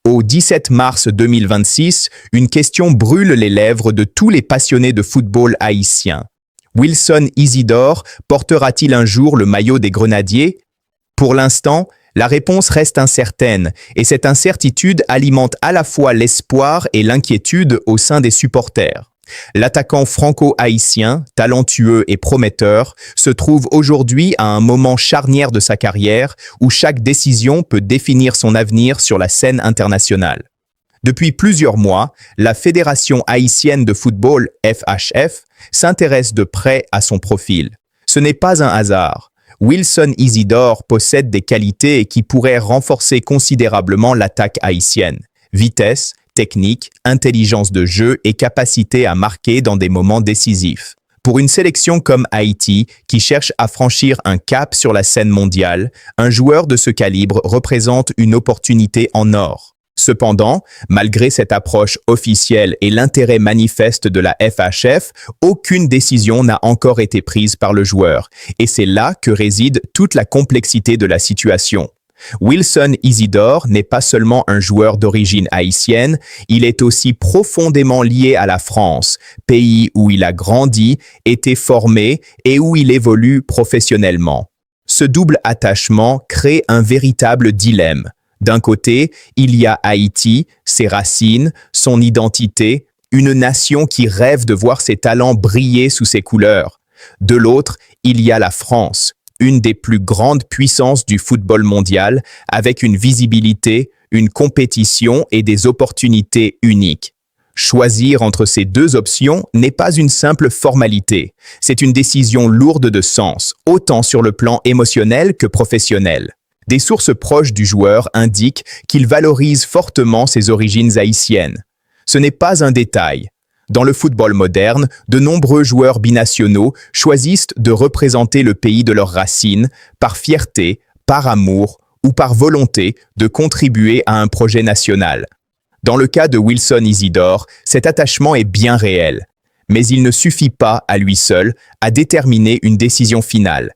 Au 17 mars 2026, une question brûle les lèvres de tous les passionnés de football haïtiens. Wilson Isidore portera-t-il un jour le maillot des Grenadiers? Pour l'instant, la réponse reste incertaine, et cette incertitude alimente à la fois l'espoir et l'inquiétude au sein des supporters. L'attaquant franco-haïtien, talentueux et prometteur, se trouve aujourd'hui à un moment charnière de sa carrière où chaque décision peut définir son avenir sur la scène internationale. Depuis plusieurs mois, la Fédération haïtienne de football, FHF, s'intéresse de près à son profil. Ce n'est pas un hasard. Wilson Isidore possède des qualités qui pourraient renforcer considérablement l'attaque haïtienne. Vitesse, technique, intelligence de jeu et capacité à marquer dans des moments décisifs. Pour une sélection comme Haïti, qui cherche à franchir un cap sur la scène mondiale, un joueur de ce calibre représente une opportunité en or. Cependant, malgré cette approche officielle et l'intérêt manifeste de la FHF, aucune décision n'a encore été prise par le joueur, et c'est là que réside toute la complexité de la situation. Wilson Isidore n'est pas seulement un joueur d'origine haïtienne, il est aussi profondément lié à la France, pays où il a grandi, été formé et où il évolue professionnellement. Ce double attachement crée un véritable dilemme. D'un côté, il y a Haïti, ses racines, son identité, une nation qui rêve de voir ses talents briller sous ses couleurs. De l'autre, il y a la France, une des plus grandes puissances du football mondial, avec une visibilité, une compétition et des opportunités uniques. Choisir entre ces deux options n'est pas une simple formalité, c'est une décision lourde de sens, autant sur le plan émotionnel que professionnel. Des sources proches du joueur indiquent qu'il valorise fortement ses origines haïtiennes. Ce n'est pas un détail. Dans le football moderne, de nombreux joueurs binationaux choisissent de représenter le pays de leurs racines par fierté, par amour ou par volonté de contribuer à un projet national. Dans le cas de Wilson Isidore, cet attachement est bien réel, mais il ne suffit pas à lui seul à déterminer une décision finale,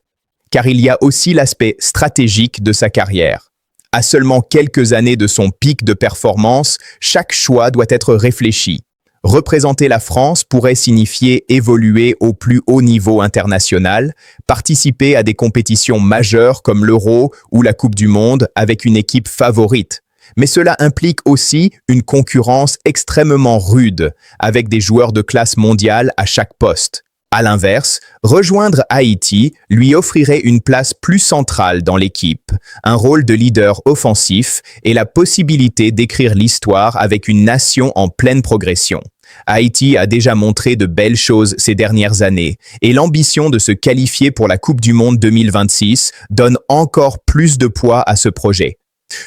car il y a aussi l'aspect stratégique de sa carrière. À seulement quelques années de son pic de performance, chaque choix doit être réfléchi. Représenter la France pourrait signifier évoluer au plus haut niveau international, participer à des compétitions majeures comme l'Euro ou la Coupe du Monde avec une équipe favorite. Mais cela implique aussi une concurrence extrêmement rude, avec des joueurs de classe mondiale à chaque poste. À l'inverse, rejoindre Haïti lui offrirait une place plus centrale dans l'équipe, un rôle de leader offensif et la possibilité d'écrire l'histoire avec une nation en pleine progression. Haïti a déjà montré de belles choses ces dernières années et l'ambition de se qualifier pour la Coupe du Monde 2026 donne encore plus de poids à ce projet.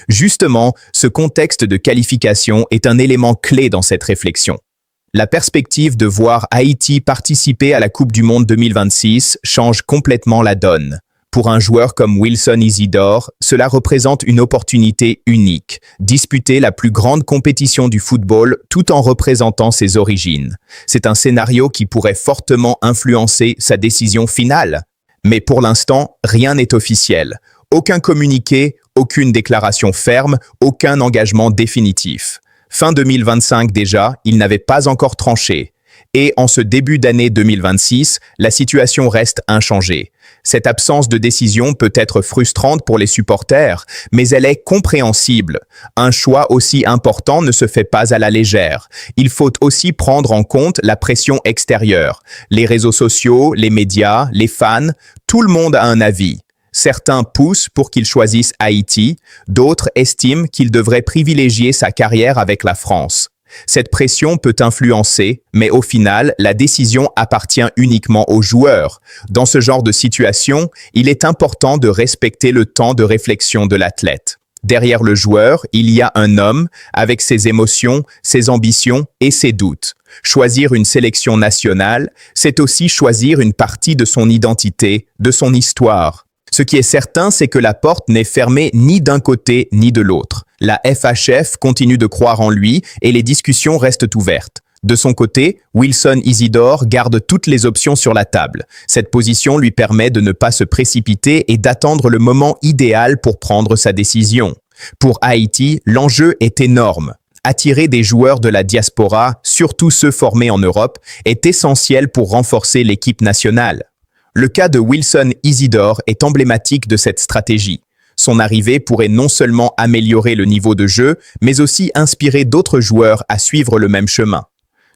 Justement, ce contexte de qualification est un élément clé dans cette réflexion. La perspective de voir Haïti participer à la Coupe du Monde 2026 change complètement la donne. Pour un joueur comme Wilson Isidore, cela représente une opportunité unique, disputer la plus grande compétition du football tout en représentant ses origines. C'est un scénario qui pourrait fortement influencer sa décision finale. Mais pour l'instant, rien n'est officiel. Aucun communiqué, aucune déclaration ferme, aucun engagement définitif. Fin 2025 déjà, il n'avait pas encore tranché. Et en ce début d'année 2026, la situation reste inchangée. Cette absence de décision peut être frustrante pour les supporters, mais elle est compréhensible. Un choix aussi important ne se fait pas à la légère. Il faut aussi prendre en compte la pression extérieure. Les réseaux sociaux, les médias, les fans, tout le monde a un avis. Certains poussent pour qu'il choisisse Haïti, d'autres estiment qu'il devrait privilégier sa carrière avec la France. Cette pression peut influencer, mais au final, la décision appartient uniquement aux joueurs. Dans ce genre de situation, il est important de respecter le temps de réflexion de l'athlète. Derrière le joueur, il y a un homme avec ses émotions, ses ambitions et ses doutes. Choisir une sélection nationale, c'est aussi choisir une partie de son identité, de son histoire. Ce qui est certain, c'est que la porte n'est fermée ni d'un côté ni de l'autre. La FHF continue de croire en lui et les discussions restent ouvertes. De son côté, Wilson Isidore garde toutes les options sur la table. Cette position lui permet de ne pas se précipiter et d'attendre le moment idéal pour prendre sa décision. Pour Haïti, l'enjeu est énorme. Attirer des joueurs de la diaspora, surtout ceux formés en Europe, est essentiel pour renforcer l'équipe nationale. Le cas de Wilson Isidore est emblématique de cette stratégie. Son arrivée pourrait non seulement améliorer le niveau de jeu, mais aussi inspirer d'autres joueurs à suivre le même chemin.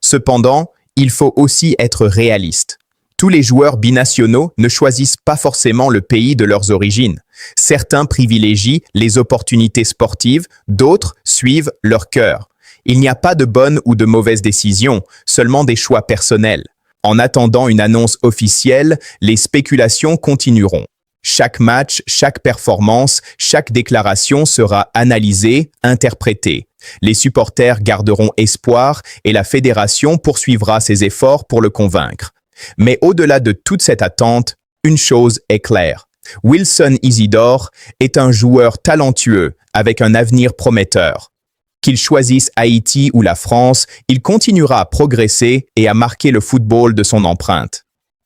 Cependant, il faut aussi être réaliste. Tous les joueurs binationaux ne choisissent pas forcément le pays de leurs origines. Certains privilégient les opportunités sportives, d'autres suivent leur cœur. Il n'y a pas de bonne ou de mauvaise décision, seulement des choix personnels. En attendant une annonce officielle, les spéculations continueront. Chaque match, chaque performance, chaque déclaration sera analysée, interprétée. Les supporters garderont espoir et la fédération poursuivra ses efforts pour le convaincre. Mais au-delà de toute cette attente, une chose est claire. Wilson Isidore est un joueur talentueux avec un avenir prometteur. Qu'il choisisse Haïti ou la France, il continuera à progresser et à marquer le football de son empreinte.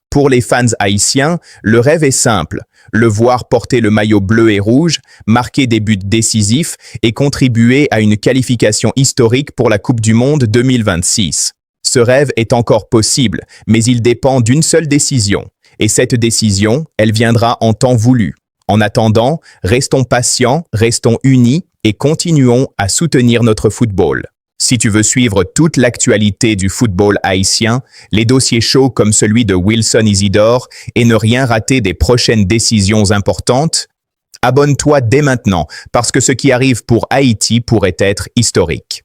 Pour les fans haïtiens, le rêve est simple, le voir porter le maillot bleu et rouge, marquer des buts décisifs et contribuer à une qualification historique pour la Coupe du Monde 2026. Ce rêve est encore possible, mais il dépend d'une seule décision. Et cette décision, elle viendra en temps voulu. En attendant, restons patients, restons unis et continuons à soutenir notre football. Si tu veux suivre toute l'actualité du football haïtien, les dossiers chauds comme celui de Wilson Isidore et ne rien rater des prochaines décisions importantes, abonne-toi dès maintenant parce que ce qui arrive pour Haïti pourrait être historique.